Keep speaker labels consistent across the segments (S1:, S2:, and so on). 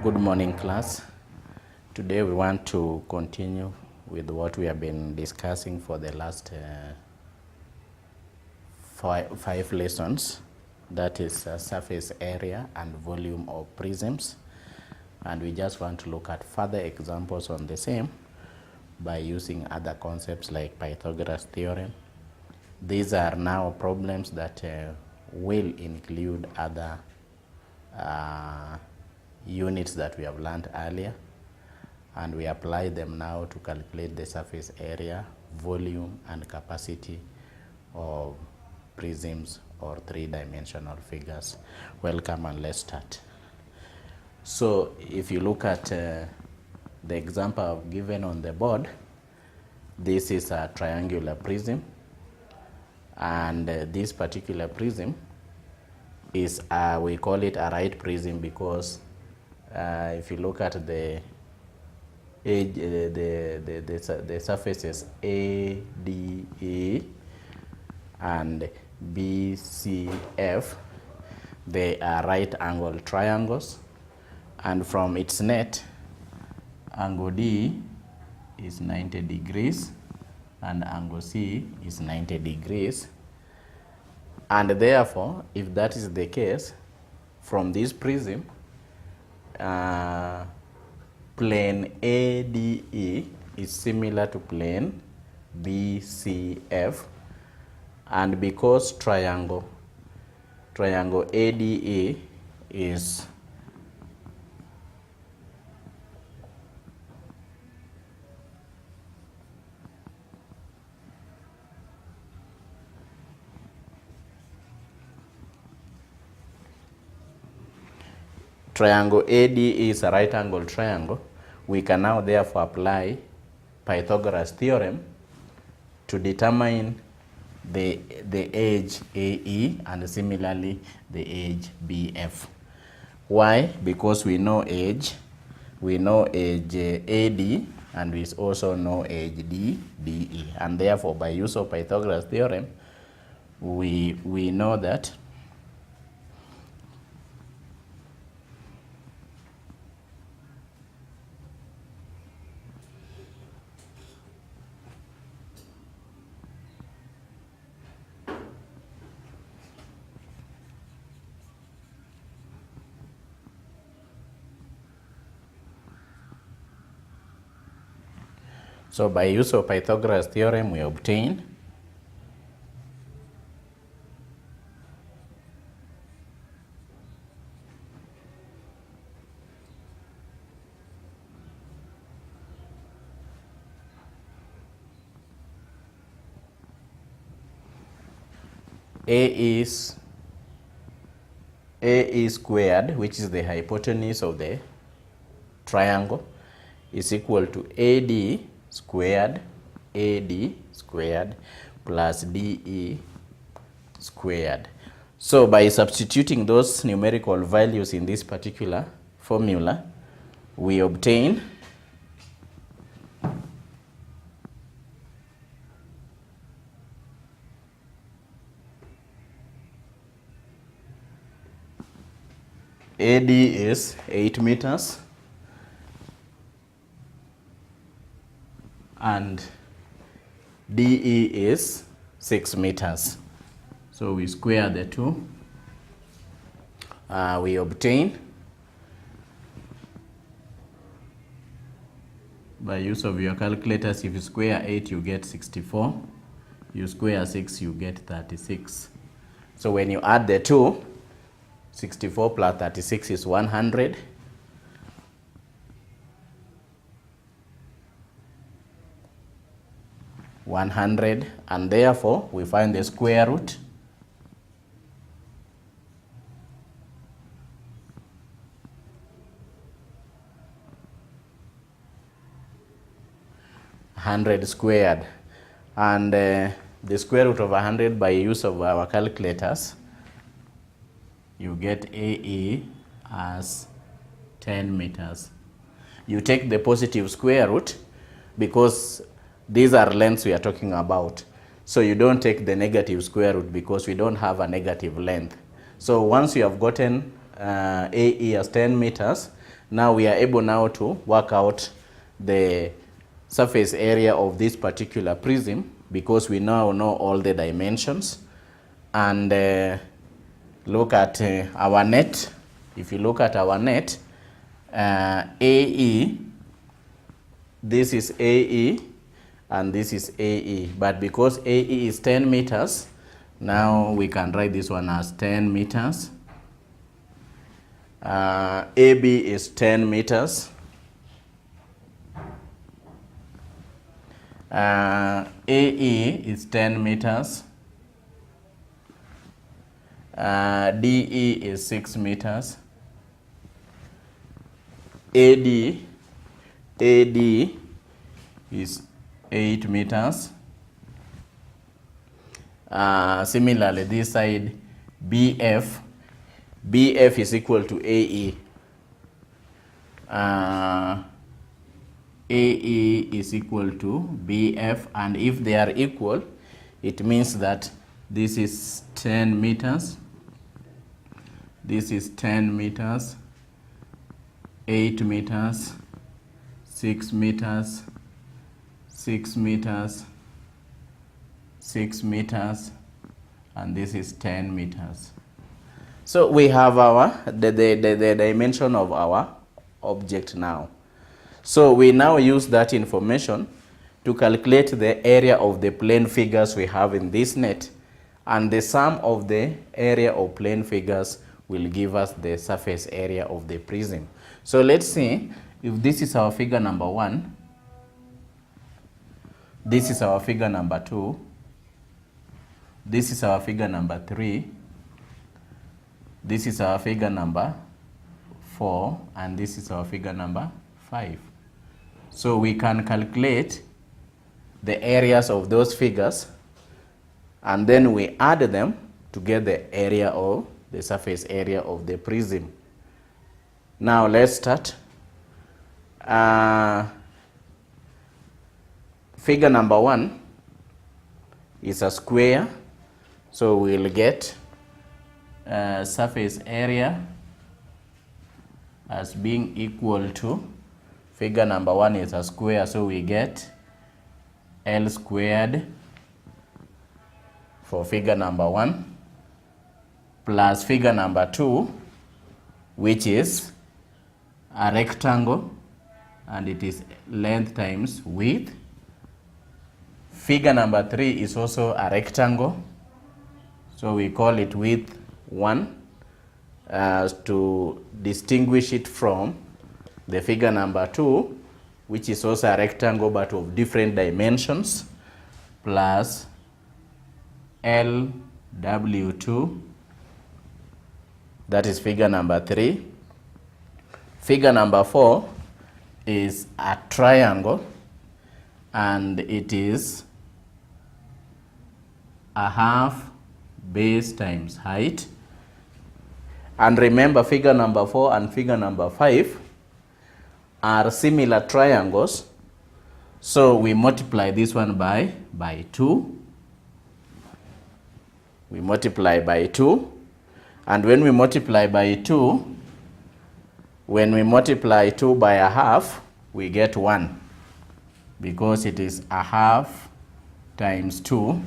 S1: Good morning, class. Today we want to continue with what we have been discussing for the last five lessons. That is surface area and volume of prisms. And we just want to look at further examples on the same by using other concepts like Pythagoras Theorem. These are now problems that will include other units that we have learned earlier, and we apply them now to calculate the surface area, volume, and capacity of prisms or three-dimensional figures. Welcome, and let's start. So if you look at the example I've given on the board, this is a triangular prism, and this particular prism is we call it a right prism because if you look at the edge, the surfaces A, D, E, and B, C, F, they are right angle triangles, and from its net, angle D is 90 degrees and angle C is 90 degrees. And therefore, if that is the case, from this prism, plane ADE is similar to plane BCF, and because triangle ADE is a right angle triangle, we can now therefore apply Pythagoras Theorem to determine the edge AE and similarly the edge BF. Why? Because we know edge AD, and we also know edge DE, and therefore by use of Pythagoras Theorem we know that by use of Pythagoras Theorem, we obtain A squared, which is the hypotenuse of the triangle, is equal to AD squared plus DE squared. So by substituting those numerical values in this particular formula, we obtain AD is 8 meters and DE is 6 meters. So we square the two. We obtain, by use of your calculators, if you square 8 you get 64, you square 6 you get 36. So when you add the two, 64 plus 36 is 100. And therefore we find the square root . Squared, and the square root of 100 by use of our calculators, you get AE as 10 meters. You take the positive square root because these are lengths we are talking about. So you don't take the negative square root because we don't have a negative length. So once you have gotten AE as 10 meters, Now we are able now to work out the surface area of this particular prism because we now know all the dimensions. And look at our net. If you look at our net, AE, this is AE and this is AE, but because AE is 10 meters, now we can write this one as 10 meters. AB is 10 meters. AE is 10 meters. DE is 6 meters. AD is 8 meters. Similarly, this side, BF is equal to AE. AE is equal to BF, and if they are equal, it means that this is 10 meters, this is 10 meters, 8 meters, 6 meters, 6 meters, 6 meters, and this is 10 meters. So we have our the dimension of our object now. So we now use that information to calculate the area of the plane figures we have in this net, and the sum of the area of plane figures will give us the surface area of the prism. So let's see if this is our figure number 1, this is our figure number 2, this is our figure number 3, this is our figure number 4, and this is our figure number 5. So we can calculate the areas of those figures, and then we add them to get the area of the surface area of the prism. Now let's start. Figure number 1 is a square, so we'll get surface area as being equal to, figure number 1 is a square, so we get L squared for figure number 1 plus figure number 2, which is a rectangle, and it is length times width. Figure number 3 is also a rectangle, so we call it width 1 to distinguish it from the figure number 2, which is also a rectangle but of different dimensions, plus LW2, that is figure number 3. Figure number 4 is a triangle, and it is a half base times height. And remember, figure number 4 and figure number 5 are similar triangles, so we multiply this one by 2. We multiply by 2, and when we multiply by 2, when we multiply 2 by a half, we get 1, because it is a half times 2.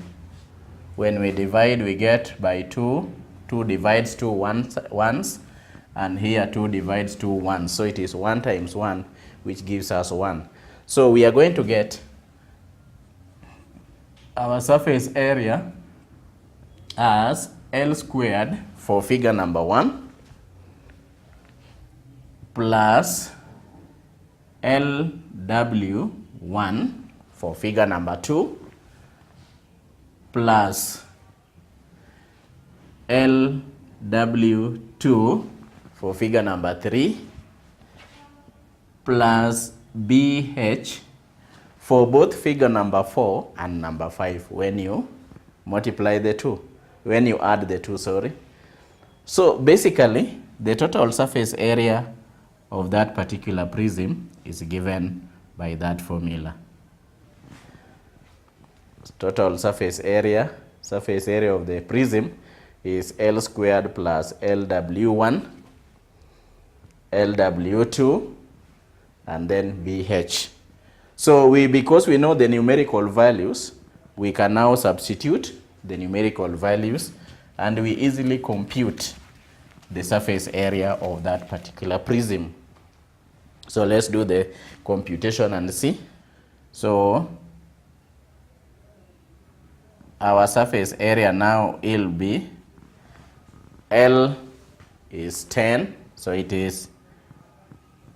S1: When we divide, we get by 2. 2 divides 2 once, and here 2 divides 2 once. So it is 1 times 1, which gives us 1. So we are going to get our surface area as L squared for figure number 1 plus LW1 for figure number 2 plus LW2 for figure number 3 plus BH for both figure number 4 and number 5 when you multiply the two, when you add the two, sorry. So basically, the total surface area of that particular prism is given by that formula. Total surface area of the prism is L squared plus LW1 LW2, and then BH. So because we know the numerical values, we can now substitute the numerical values and we easily compute the surface area of that particular prism. So let's do the computation and see. So our surface area now will be L is 10, so it is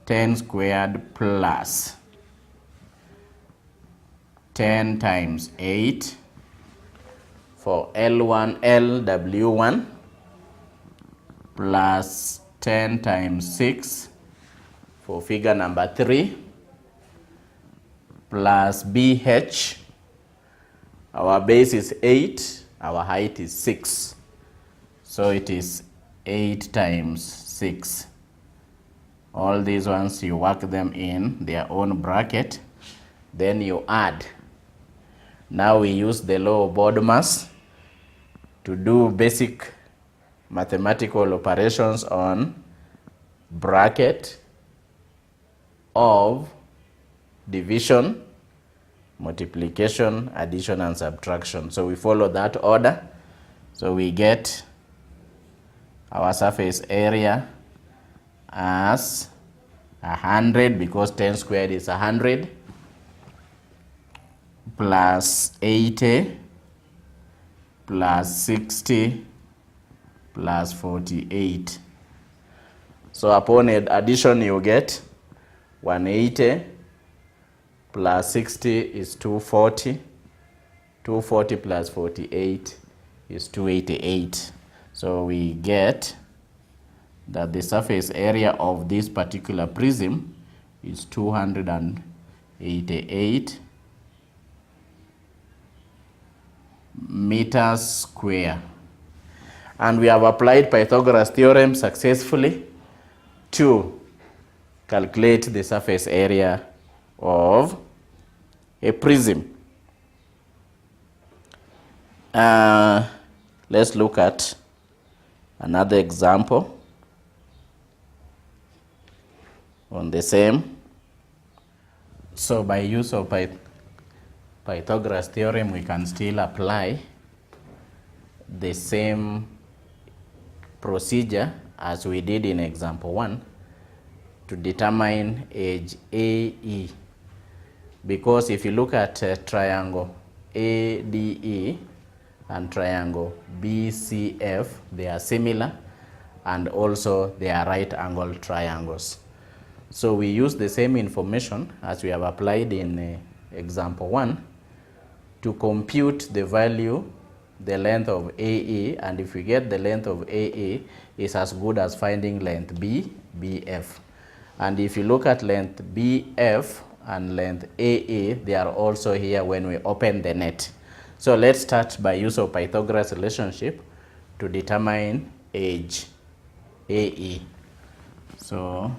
S1: 10 squared plus 10 times 8 for L1, LW1 plus 10 times 6 for figure number 3 plus BH. Our base is 8, our height is 6. So it is 8 times 6. All these ones, you work them in their own bracket, then you add. Now we use the law of Bodmer's to do basic mathematical operations on bracket of division, multiplication, addition, and subtraction. So we follow that order. So we get our surface area as 100, because 10 squared is 100, plus 80 plus 60 plus 48. So upon addition you get 180 plus 60 is 240. 240 plus 48 is 288. So we get that the surface area of this particular prism is 288 meters square. And we have applied Pythagoras theorem successfully to calculate the surface area of a prism. Let's look at another example on the same. So by use of Pythagoras theorem, we can still apply the same procedure as we did in example 1 to determine edge AE. Because if you look at triangle ADE and triangle BCF, they are similar, and also they are right angled triangles. So we use the same information as we have applied in example 1 to compute the value, the length of AE, and if we get the length of AE, is as good as finding length BF. And if you look at length BF and length AE, they are also here when we open the net. So let's start by use of Pythagoras relationship to determine edge AE. So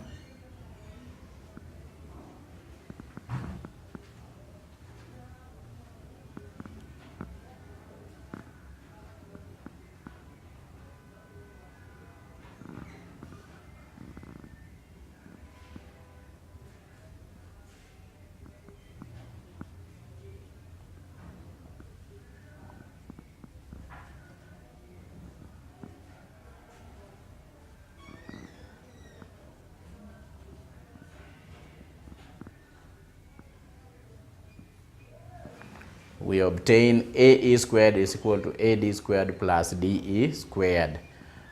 S1: we obtain AE squared is equal to AD squared plus DE squared.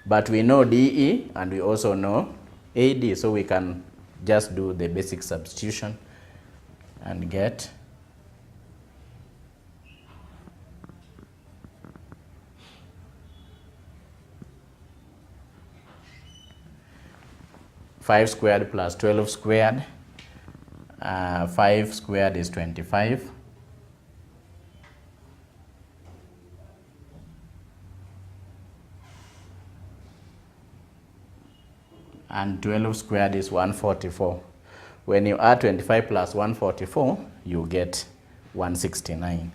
S1: But we know DE and we also know AD, so we can just do the basic substitution and get five squared plus 12 squared. 5 squared is 25. And 12 squared is 144. When you add 25 plus 144, you get 169.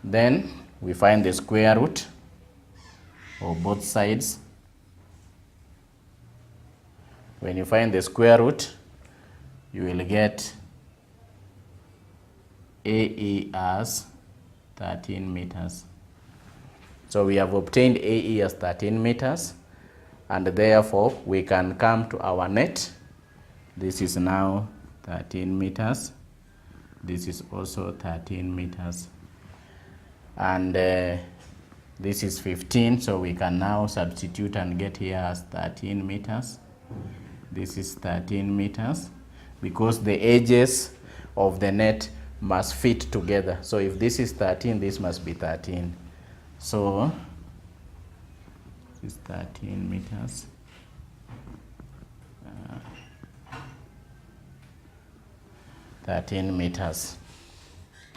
S1: Then we find the square root of both sides. When you find the square root, you will get AE as 13 meters. So we have obtained AE as 13 meters, and therefore we can come to our net. This is now 13 meters. This is also 13 meters. And this is 15, so we can now substitute and get here as 13 meters. This is 13 meters because the edges of the net must fit together. So if this is 13, this must be 13. So this is 13 meters. 13 meters.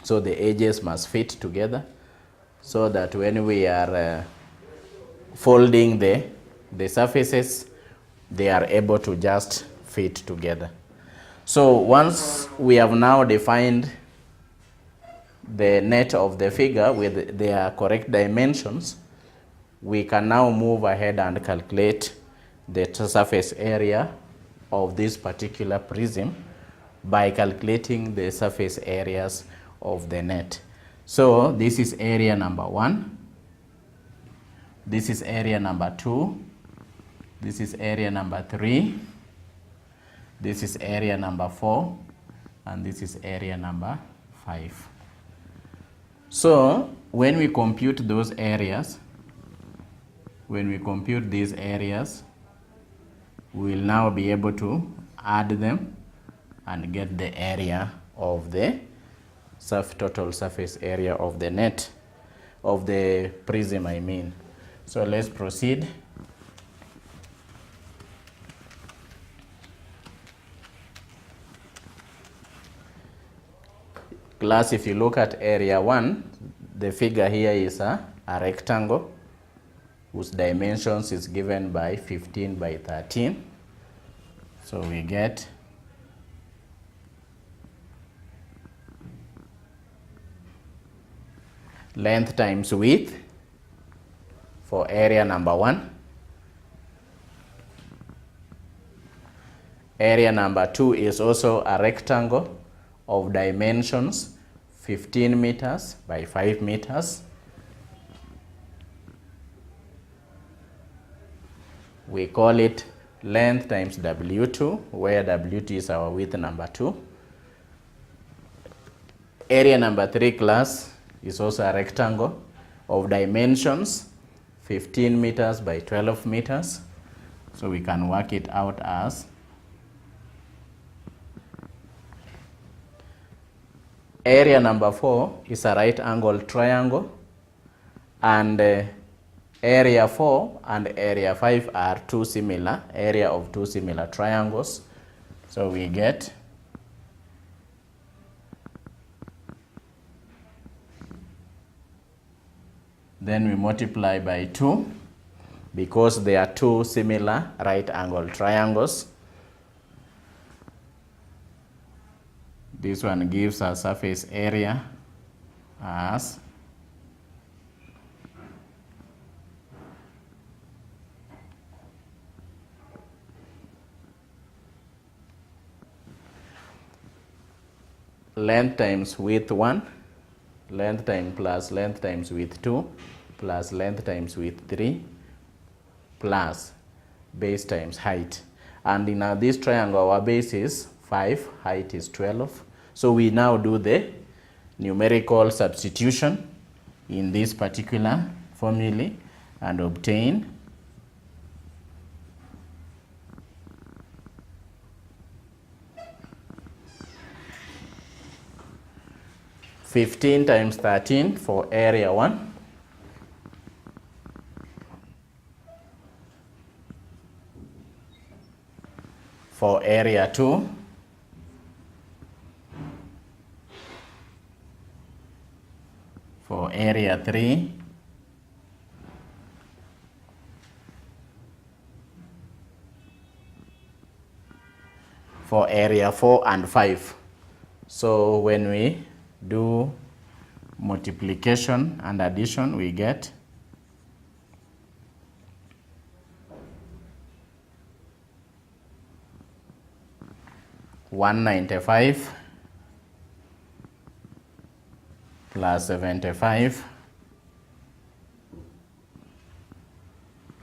S1: So the edges must fit together so that when we are folding the surfaces, they are able to just fit together. So once we have now defined the net of the figure with their correct dimensions, we can now move ahead and calculate the surface area of this particular prism by calculating the surface areas of the net. So this is area number 1, this is area number 2, this is area number 3, this is area number 4, and this is area number 5. So when we compute those areas, when we compute these areas, we will now be able to add them and get the area of the total surface area of the net, of the prism I mean. So let's proceed. Class, if you look at area 1, the figure here is a rectangle whose dimensions is given by 15 by 13. So we get length times width for area number 1. Area number 2 is also a rectangle of dimensions 15 meters by 5 meters. We call it length times W2, where W2 is our width number 2. Area number 3 class is also a rectangle of dimensions 15 meters by 12 meters. So we can work it out as area number 4 is a right angle triangle, and area 4 and area 5 are area of two similar triangles. So we get then we multiply by 2 because they are two similar right angle triangles. This one gives a surface area as length times width 1, length times plus length times width 2, plus length times width 3, plus base times height. And in this triangle, our base is 5, height is 12. So we now do the numerical substitution in this particular formula and obtain (15 times 13 for area 1), for area 2, for area 3, for area 4 and 5. So when we do multiplication and addition, we get 195 plus 75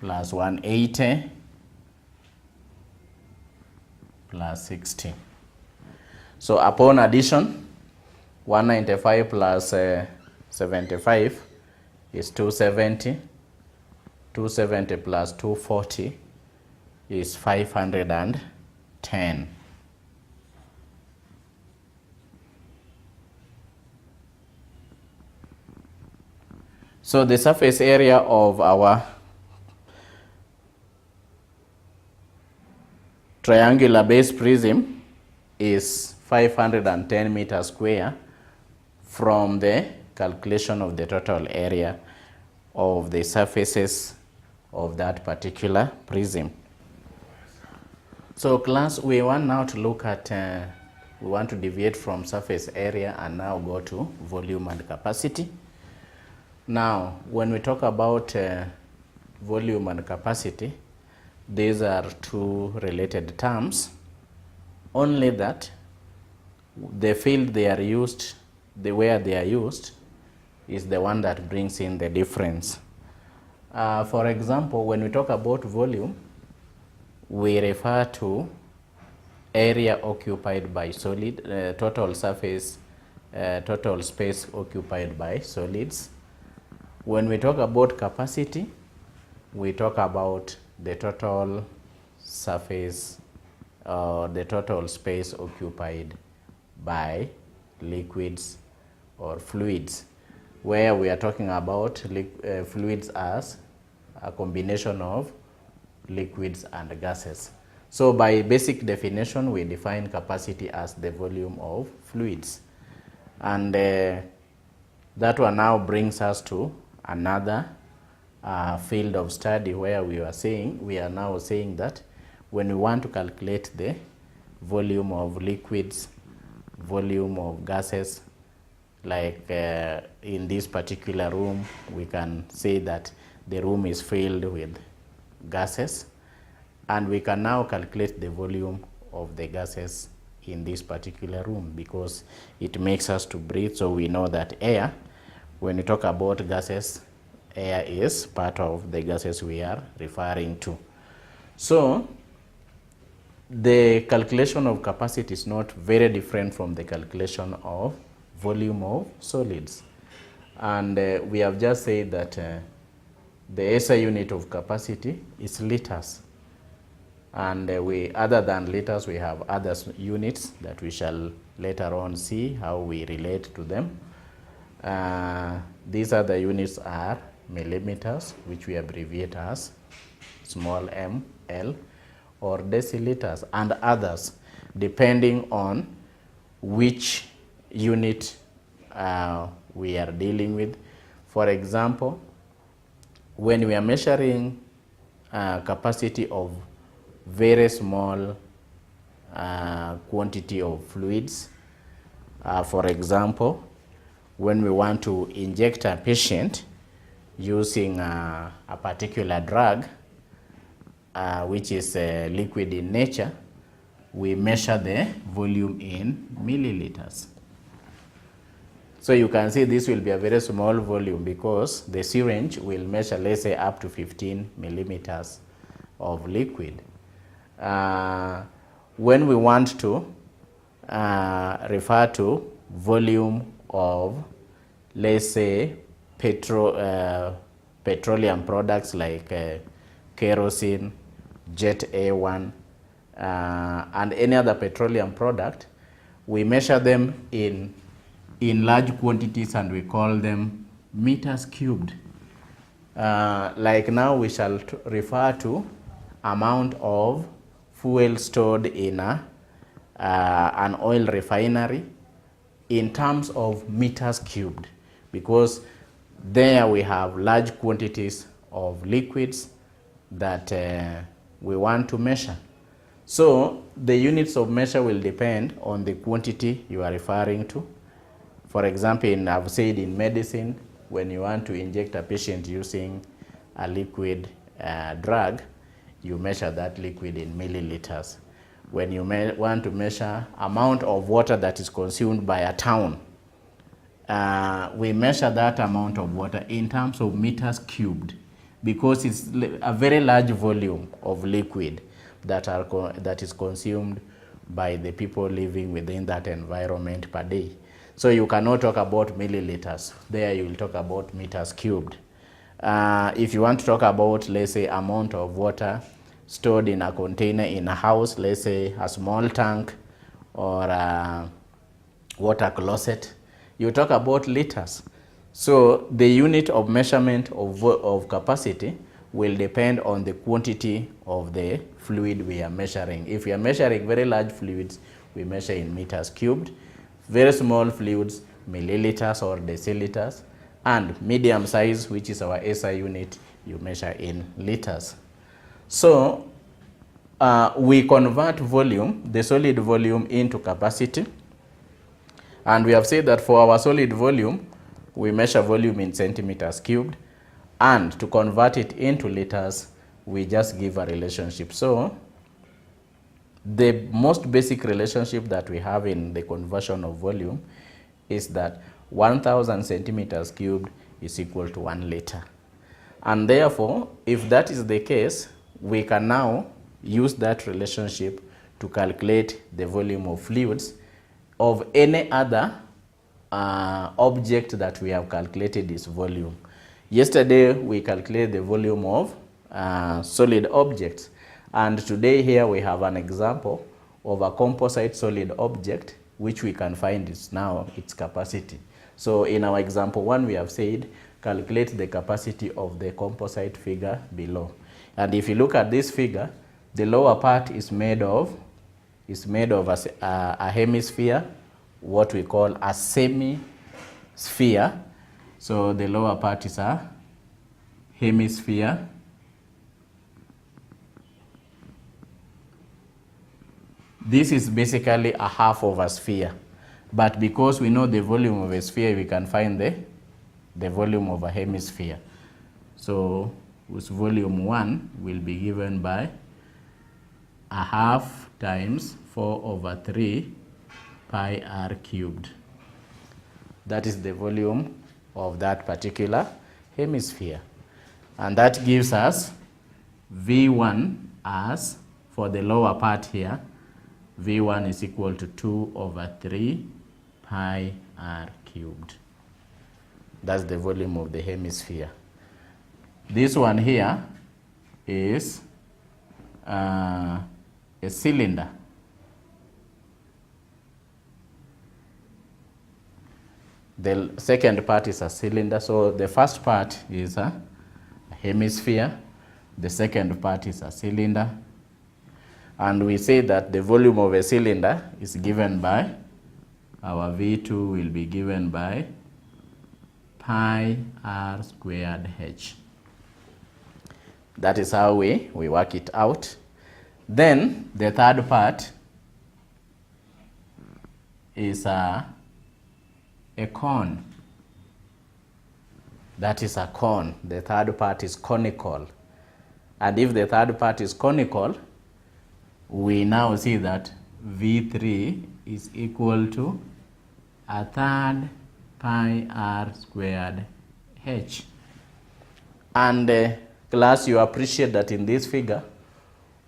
S1: plus 180 plus 60. So upon addition, 195 plus 75 is 270. 270 plus 240 is 510. So the surface area of our triangular base prism is 510 meters square from the calculation of the total area of the surfaces of that particular prism. So class, we want now to look at, we want to deviate from surface area and now go to volume and capacity. Now, when we talk about volume and capacity, these are two related terms, only that the field they are used, the way they are used, is the one that brings in the difference. For example, when we talk about volume, we refer to area occupied by solid, total surface, total space occupied by solids. When we talk about capacity, we talk about the total surface, the total space occupied by liquids or fluids, where we are talking about fluids as a combination of liquids and gases. So by basic definition, we define capacity as the volume of fluids. And that one now brings us to another field of study where we are now saying that when we want to calculate the volume of liquids, volume of gases, like in this particular room, we can say that the room is filled with gases, and we can now calculate the volume of the gases in this particular room because it makes us to breathe. So we know that air, when we talk about gases, air is part of the gases we are referring to. So the calculation of capacity is not very different from the calculation of volume of solids. And we have just said that the SI unit of capacity is liters. And other than liters, we have other units that we shall later on see how we relate to them. These other units are millimeters, which we abbreviate as small m, L, or deciliters, and others, depending on which unit we are dealing with. For example, when we are measuring capacity of very small quantity of fluids, for example, when we want to inject a patient using a particular drug, which is liquid in nature, we measure the volume in milliliters. So you can see this will be a very small volume because the syringe will measure, let's say, up to 15 millimeters of liquid. When we want to refer to volume of, let's say, petroleum products like kerosene, jet A1, and any other petroleum product, we measure them in large quantities and we call them meters cubed. Like now we shall refer to amount of fuel stored in an oil refinery in terms of meters cubed, because there we have large quantities of liquids that we want to measure. So the units of measure will depend on the quantity you are referring to. For example, I've said in medicine, when you want to inject a patient using a liquid drug, you measure that liquid in milliliters. When you want to measure amount of water that is consumed by a town, we measure that amount of water in terms of meters cubed, because it's a very large volume of liquid that is consumed by the people living within that environment per day. So you cannot talk about milliliters. There you will talk about meters cubed. If you want to talk about, let's say, amount of water stored in a container in a house, let's say a small tank or a water closet, you talk about liters. So the unit of measurement of capacity will depend on the quantity of the fluid we are measuring. If we are measuring very large fluids, we measure in meters cubed. Very small fluids, milliliters or deciliters. And medium size, which is our SI unit, you measure in liters. So we convert volume, the solid volume, into capacity. And we have said that for our solid volume, we measure volume in centimeters cubed. And to convert it into liters, we just give a relationship. So the most basic relationship that we have in the conversion of volume is that 1,000 centimeters cubed is equal to 1 liter. And therefore, if that is the case, we can now use that relationship to calculate the volume of fluids of any other object that we have calculated its volume. Yesterday, we calculated the volume of solid objects. And today here we have an example of a composite solid object, which we can find is now its capacity. So in our example 1, we have said, calculate the capacity of the composite figure below. And if you look at this figure, the lower part is made of a hemisphere, what we call a semi-sphere. So the lower part is a hemisphere. This is basically a half of a sphere. But because we know the volume of a sphere, we can find the volume of a hemisphere. So whose volume 1 will be given by a half times 4/3 pi r cubed. That is the volume of that particular hemisphere. And that gives us V1 as, for the lower part here, V1 is equal to 2/3 pi r cubed. That's the volume of the hemisphere. This one here is a cylinder. The second part is a cylinder. So the first part is a hemisphere. The second part is a cylinder. And we say that the volume of a cylinder is given by, our V2 will be given by pi r squared h. That is how we work it out. Then the third part is a cone. That is a cone. The third part is conical. And if the third part is conical, we now see that V3 is equal to a third pi r squared h. And class, you appreciate that in this figure,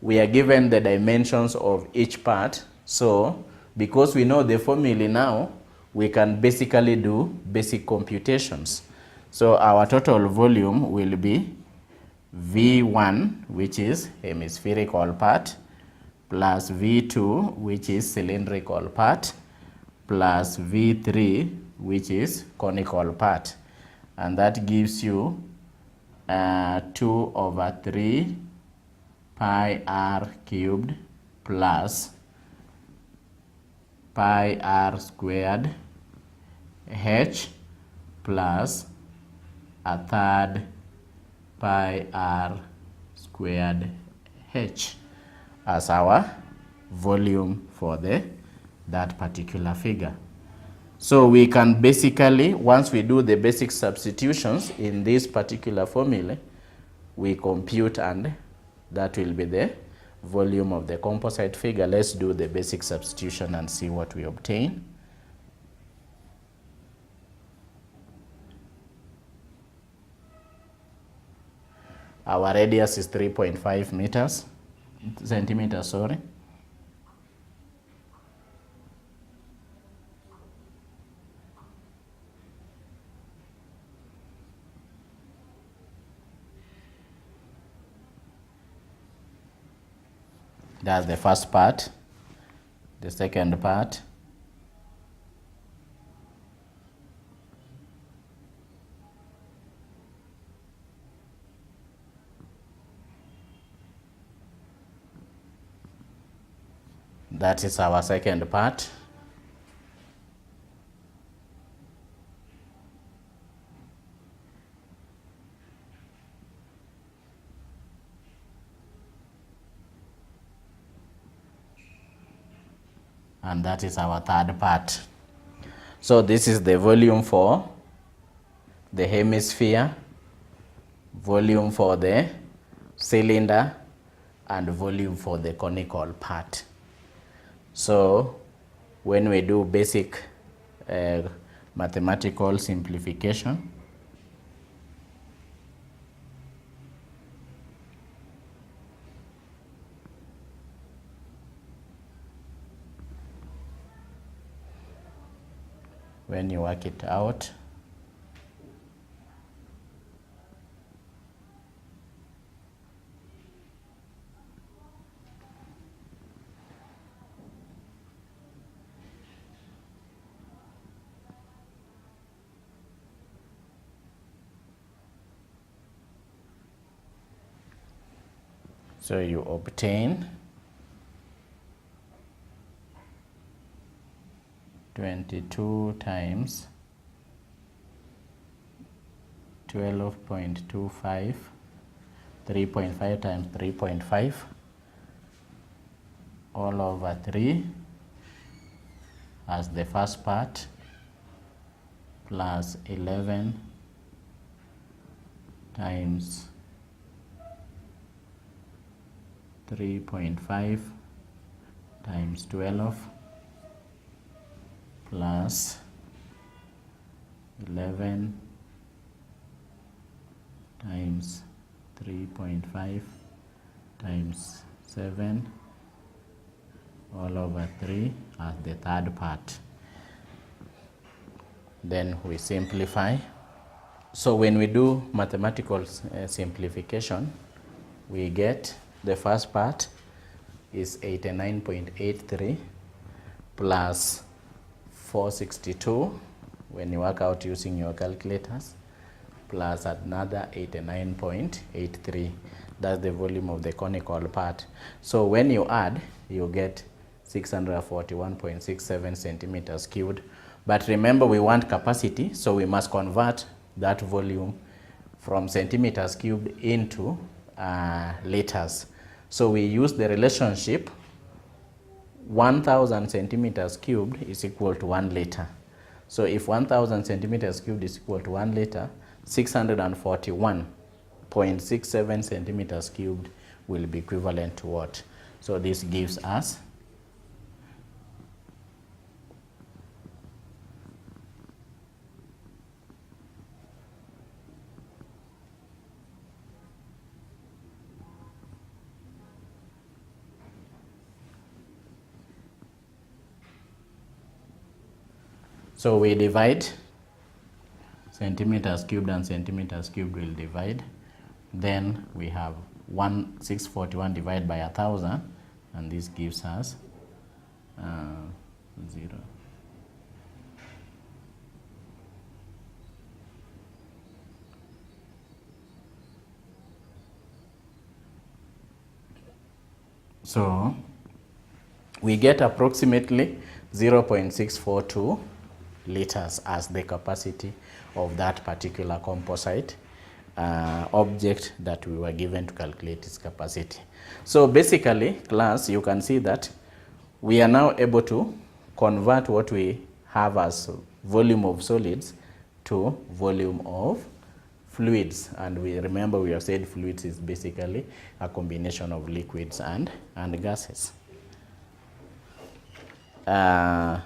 S1: we are given the dimensions of each part. So because we know the formula now, we can basically do basic computations. So our total volume will be V1, which is hemispherical part, plus V2, which is cylindrical part, plus V3, which is conical part. And that gives you 2/3 pi r cubed plus pi r squared h plus a third pi r squared h as our volume for that particular figure. So we can basically, once we do the basic substitutions in this particular formula, we compute, and that will be the volume of the composite figure. Let's do the basic substitution and see what we obtain. Our radius is 3.5 centimeters, sorry. That's the first part. The second part, that is our second part. And that is our third part. So this is the volume for the hemisphere, volume for the cylinder, and volume for the conical part. So when we do basic mathematical simplification, when you work it out, so you obtain 22 times 12.25, 3.5 times 3.5, all over 3 as the first part, plus 11 times 3.5 times 12 plus 11 times 3.5 times 7 all over 3 as the third part. Then we simplify. So when we do mathematical simplification, we get the first part is 89.83 plus 462 when you work out using your calculators, plus another 89.83. That's the volume of the conical part. So when you add, you get 641.67 centimeters cubed. But remember, we want capacity, so we must convert that volume from centimeters cubed into liters. So we use the relationship 1,000 centimeters cubed is equal to 1 liter. So if 1,000 centimeters cubed is equal to 1 liter, 641.67 centimeters cubed will be equivalent to what? So this gives us so we divide centimeters cubed and centimeters cubed will divide. Then we have 641 divided by 1,000, and this gives us 0. So we get approximately 0.642 liters as the capacity of that particular composite object that we were given to calculate its capacity. So basically, class, you can see that we are now able to convert what we have as volume of solids to volume of fluids. And we remember we have said fluids is basically a combination of liquids and gases. A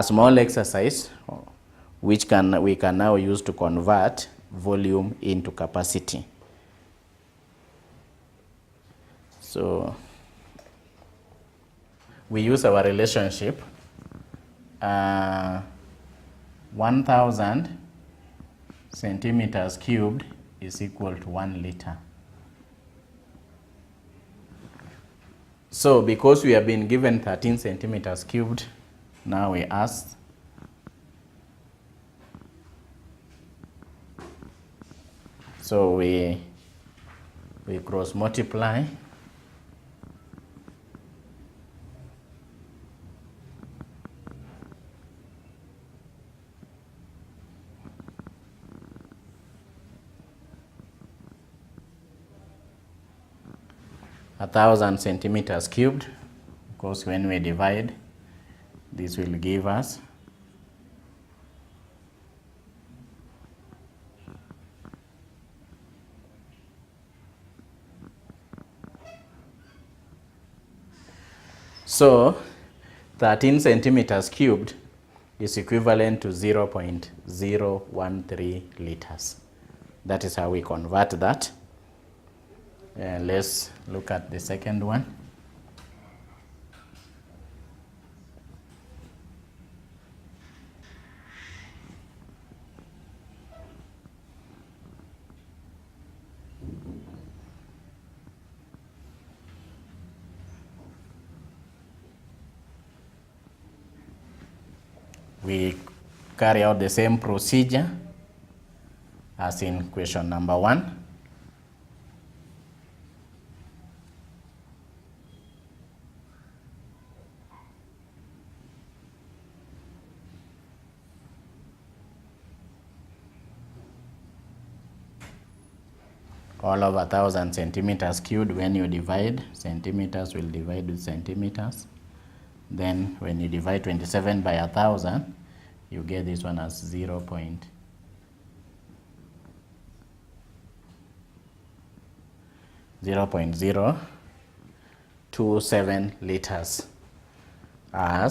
S1: small exercise which we can now use to convert volume into capacity. So we use our relationship 1000 centimeters cubed is equal to 1 liter. So because we have been given 13 centimeters cubed, now we ask so we cross multiply . 1000 centimeters cubed, because when we divide, this will give us so 13 centimeters cubed is equivalent to 0.013 liters. That is how we convert that. Let's look at the second one. We carry out the same procedure as in question number 1. All of 1000 centimeters cubed, when you divide, centimeters will divide with centimeters. Then when you divide 27 by 1000, you get this one as 0.027 liters.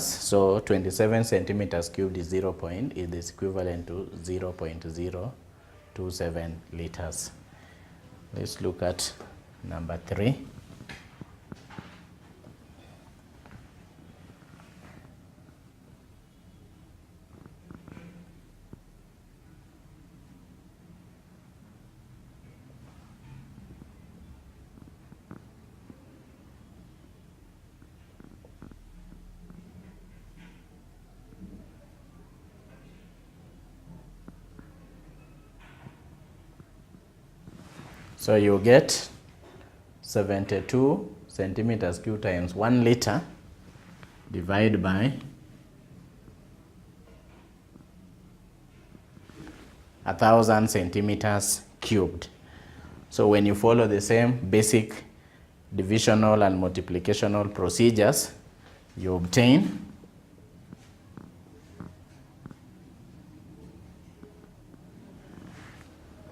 S1: So 27 centimeters cubed is is equivalent to 0.027 liters. Let's look at number 3. So you get 72 centimeters cubed times 1 liter divided by 1000 centimeters cubed. So when you follow the same basic divisional and multiplicational procedures, you obtain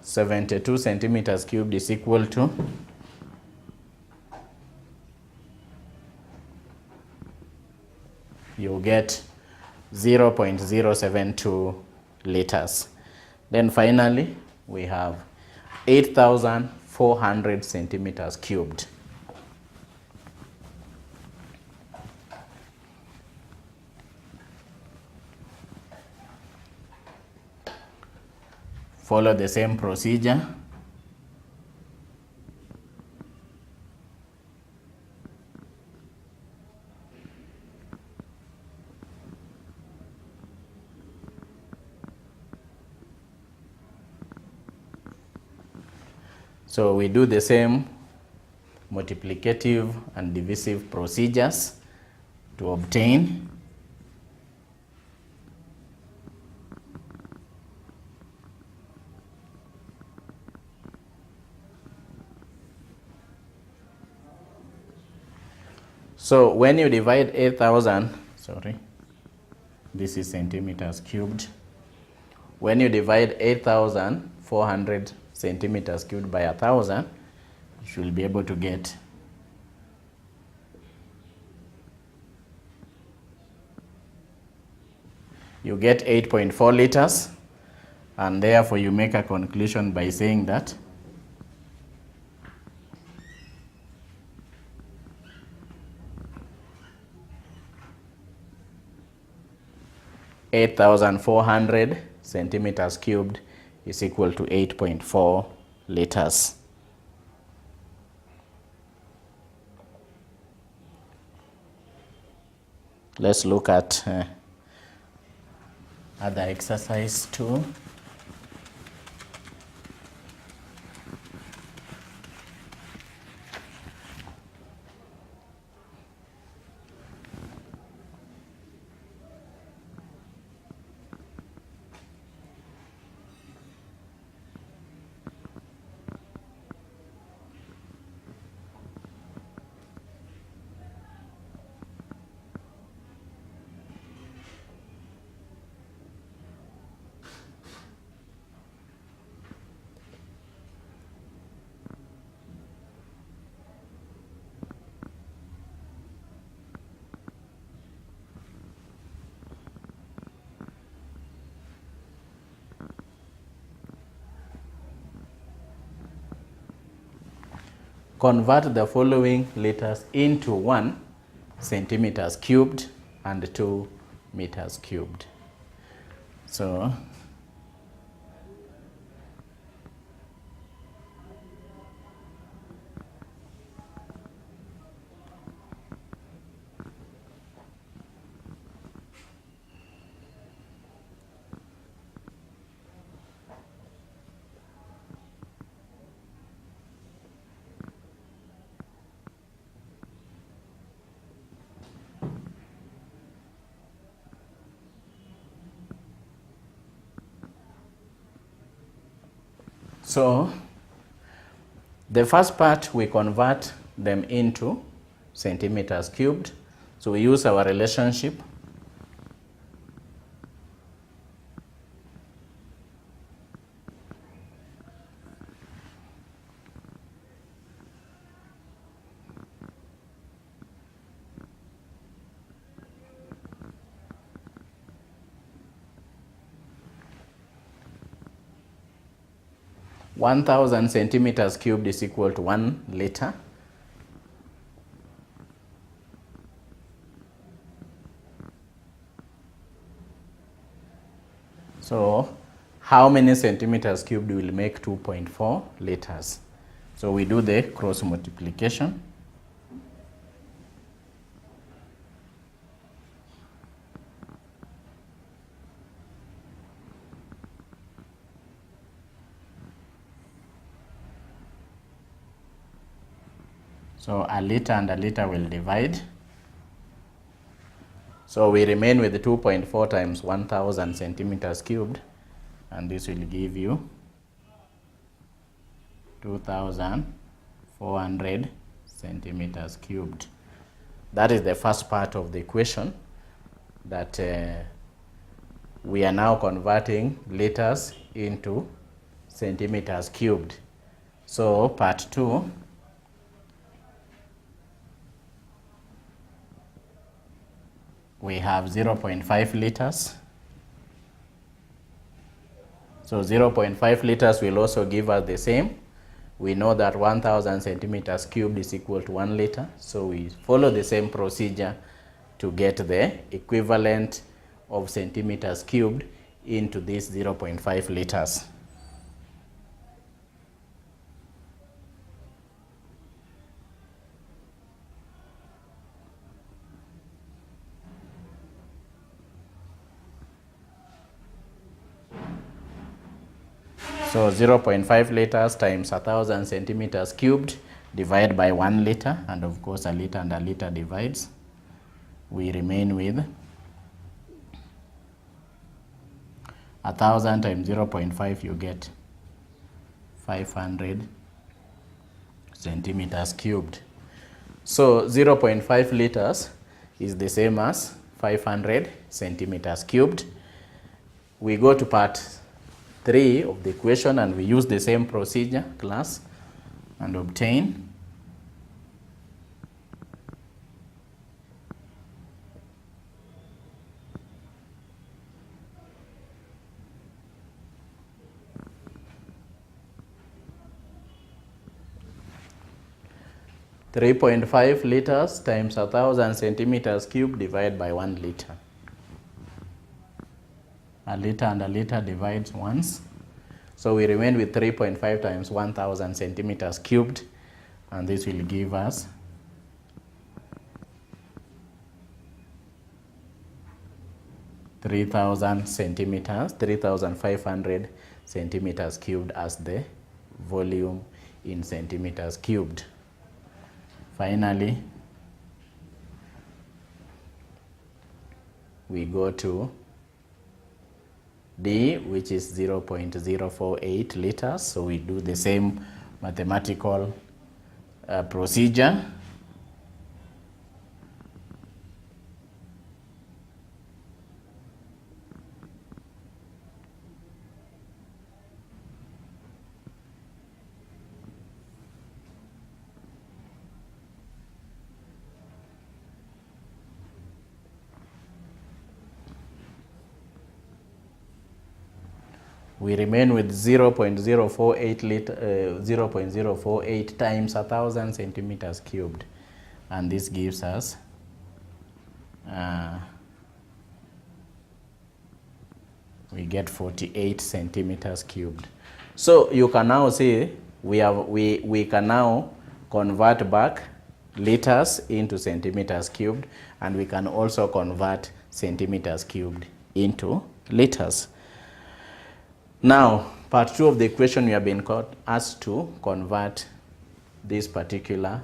S1: 72 centimeters cubed is equal to you get 0.072 liters. Then finally, we have 8,400 centimeters cubed. Follow the same procedure. So we do the same multiplicative and divisive procedures to obtain So when you divide 8,000, this is centimeters cubed. When you divide 8,400 centimeters cubed by 1,000, you should be able to get you get 8.4 liters, and therefore you make a conclusion by saying that (8,400) centimeters cubed is equal to 8.4 liters. Let's look at other exercise 2. Convert the following liters into 1 centimeters cubed and 2 meters cubed. So the first part, we convert them into centimeters cubed. So we use our relationship. (1,000 centimeters cubed is equal to 1 liter. So how many centimeters cubed will make 2.4 liters? So we do the cross multiplication. So a liter and a liter will divide. So we remain with 2.4 times 1,000 centimeters cubed, and this will give you 2,400 centimeters cubed. That is the first part of the equation, that we are now converting liters into centimeters cubed. So part 2, we have 0.5 liters. So 0.5 liters will also give us the same. We know that 1,000 centimeters cubed is equal to 1 liter. So we follow the same procedure to get the equivalent of centimeters cubed into this 0.5 liters. So 0.5 liters times 1,000 centimeters cubed divided by 1 liter, and of course a liter and a liter divides. We remain with 1,000 times 0.5, you get 500 centimeters cubed. So 0.5 liters is the same as 3,500 centimeters cubed. We go to part 3 of the equation and we use the same procedure, class, and obtain 3.5 liters times 1,000 centimeters cubed divided by 1 liter. A liter and a liter divides once. So we remain with 3.5 times 1,000 centimeters cubed, and this will give us 3,000 centimeters, 3,500 centimeters cubed as the volume in centimeters cubed. Finally, we go to D, which is 0.048 liters. So we do the same mathematical procedure. We remain with 0.048 times 1,000 centimeters cubed, and this gives us we get 48 centimeters cubed. So you can now see we can now convert back liters into centimeters cubed, and we can also convert centimeters cubed into liters. Now, part 2 of the equation, we have been asked to convert this particular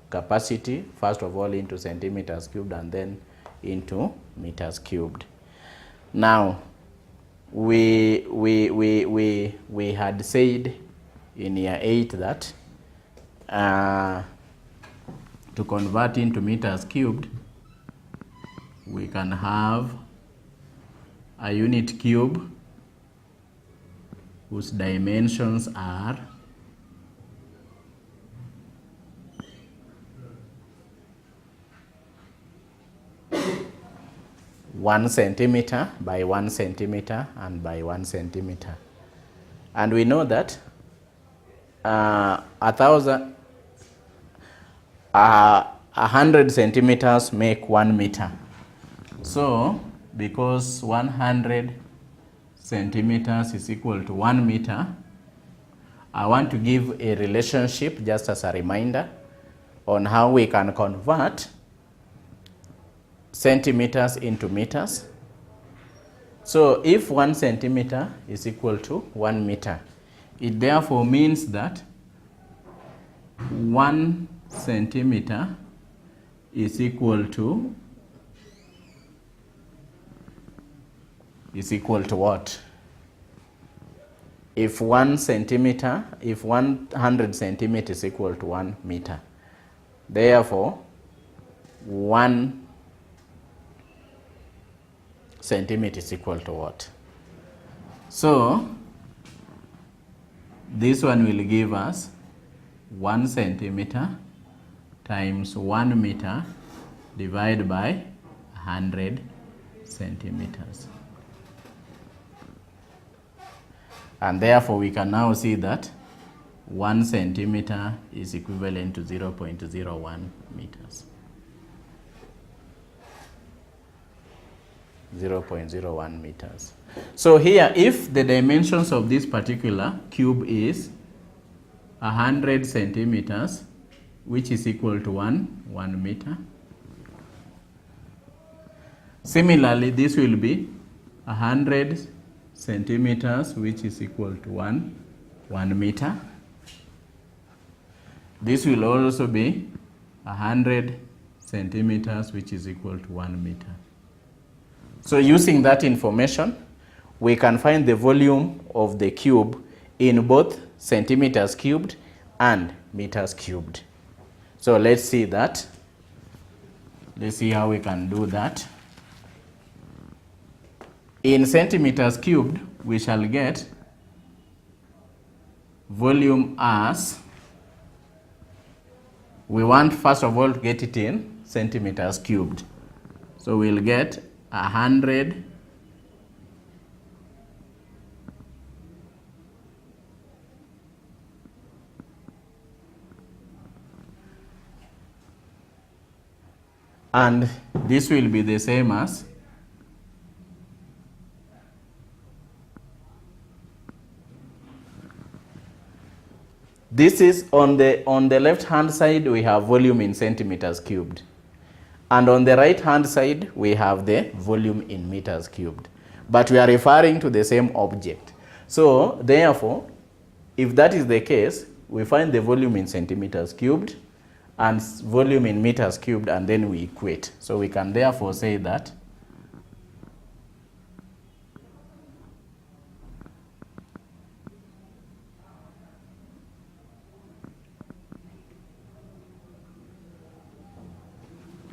S1: capacity, first of all into centimeters cubed and then into meters cubed. Now, we had said in year 8 that to convert into meters cubed, we can have a unit cube whose dimensions are 1 centimeter by 1 centimeter and by 1 centimeter. And we know that 100 centimeters make 1 meter. So because 100 centimeters is equal to 1 meter, I want to give a relationship just as a reminder on how we can convert centimeters into meters. So if 1 centimeter is equal to 1 meter, it therefore means that 1 centimeter is equal to what? If 100 centimeters is equal to 1 meter, therefore 1 centimeter is equal to what? So this one will give us 1 centimeter times 1 meter divided by 100 centimeters. And therefore we can now see that 1 centimeter is equivalent to 0.01 meters. 0.01 meters. So here, if the dimensions of this particular cube is 100 centimeters, which is equal to 1 meter. Similarly, this will be 100 centimeters, which is equal to 1 meter. This will also be 100 centimeters, which is equal to 1 meter. So using that information, we can find the volume of the cube in both centimeters cubed and meters cubed. So let's see that. Let's see how we can do that. In centimeters cubed, we shall get volume as, we want first of all to get it in centimeters cubed. So we'll get 100 and this will be the same as this is on the left hand side we have volume in centimeters cubed, and on the right hand side we have the volume in meters cubed, but we are referring to the same object. So therefore, if that is the case, we find the volume in centimeters cubed and volume in meters cubed, and then we equate. So we can therefore say that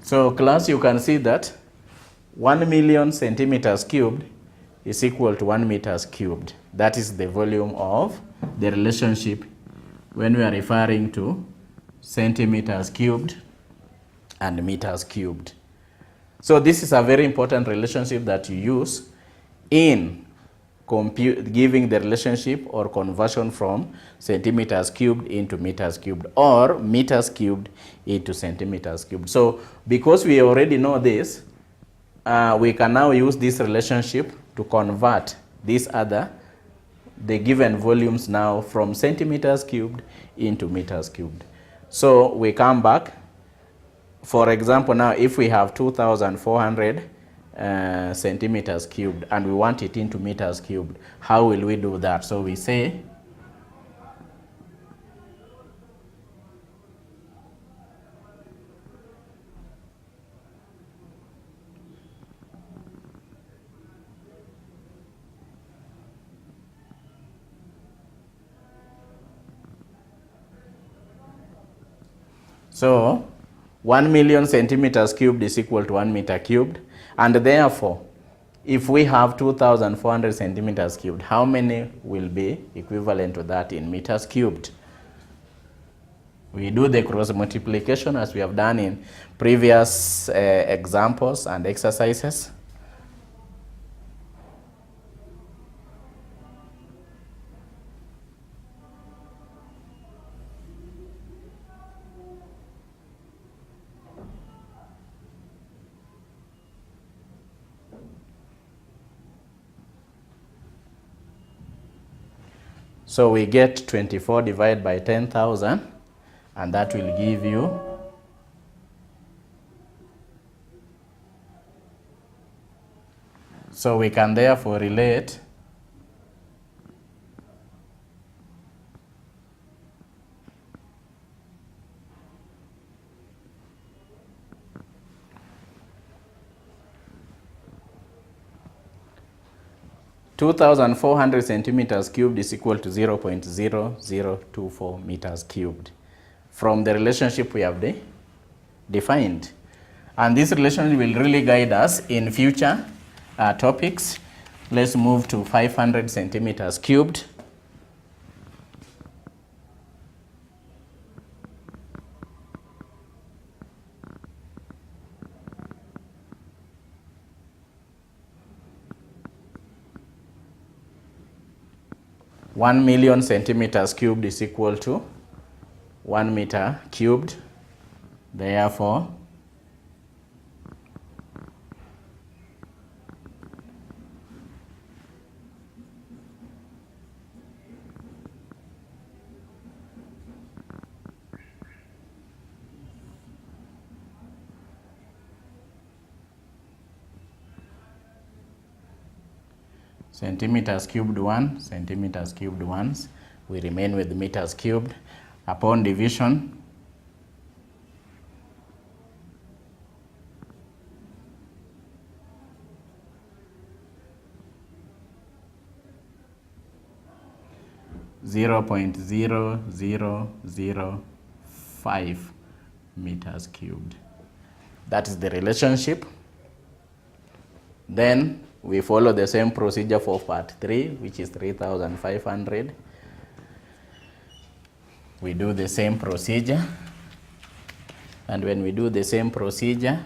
S1: so class, you can see that 1 million centimeters cubed is equal to 1 meters cubed. That is the volume of the relationship when we are referring to centimeters cubed and meters cubed. So this is a very important relationship that you use in giving the relationship or conversion from centimeters cubed into meters cubed, or meters cubed into centimeters cubed. So because we already know this, we can now use this relationship to convert the given volumes now from centimeters cubed into meters cubed. So we come back. For example, now if we have 2,400 centimeters cubed and we want it into meters cubed, how will we do that? So we say so 1 million centimeters cubed is equal to 1 meter cubed, and therefore if we have 2,400 centimeters cubed, how many will be equivalent to that in meters cubed? We do the cross multiplication as we have done in previous examples and exercises. So we get 24 divided by 10,000, and that will give you so we can therefore relate (2,400 centimeters cubed is equal to 0.0024 meters cubed) from the relationship we have defined. And this relationship will really guide us in future topics. Let's move to 500 centimeters cubed. One million centimeters cubed is equal to 1 meter cubed. Therefore, centimeters cubed 1, centimeters cubed 1s, we remain with meters cubed. Upon division, (0.0005 meters cubed). That is the relationship. Then we follow the same procedure for part 3, which is 3,500. We do the same procedure. And when we do the same procedure,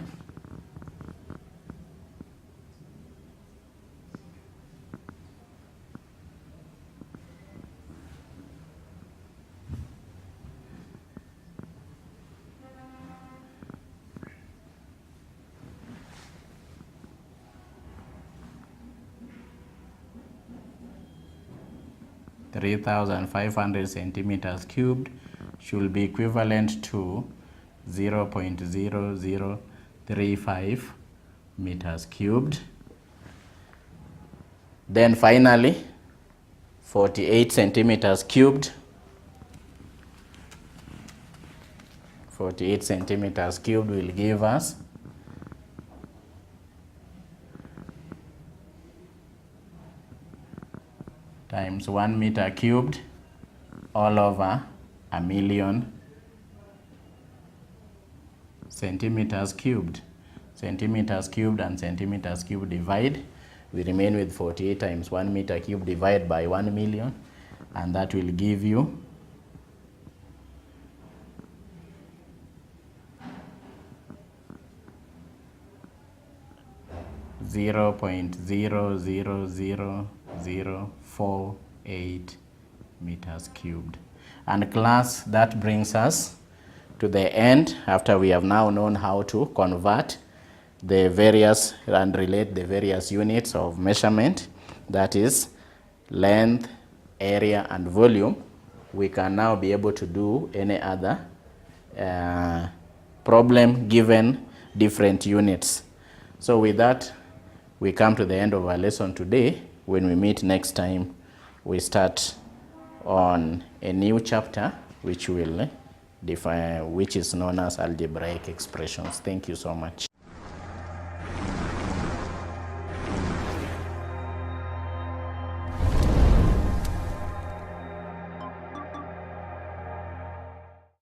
S1: (3,500 centimeters cubed should be equivalent to 0.0035 meters cubed. Then finally, 48 centimeters cubed. 48 centimeters cubed will give us times 1 meter cubed all over 1,000,000 centimeters cubed. Centimeters cubed and centimeters cubed divide. We remain with 48 times 1 meter cubed divided by 1,000,000, and that will give you 0.000048 meters cubed. And class, that brings us to the end after we have now known how to convert the various and relate the various units of measurement, that is length, area, and volume. We can now be able to do any other problem given different units. So with that, we come to the end of our lesson today. When we meet next time, we start on a new chapter which will define, which is known as algebraic expressions. Thank you so much.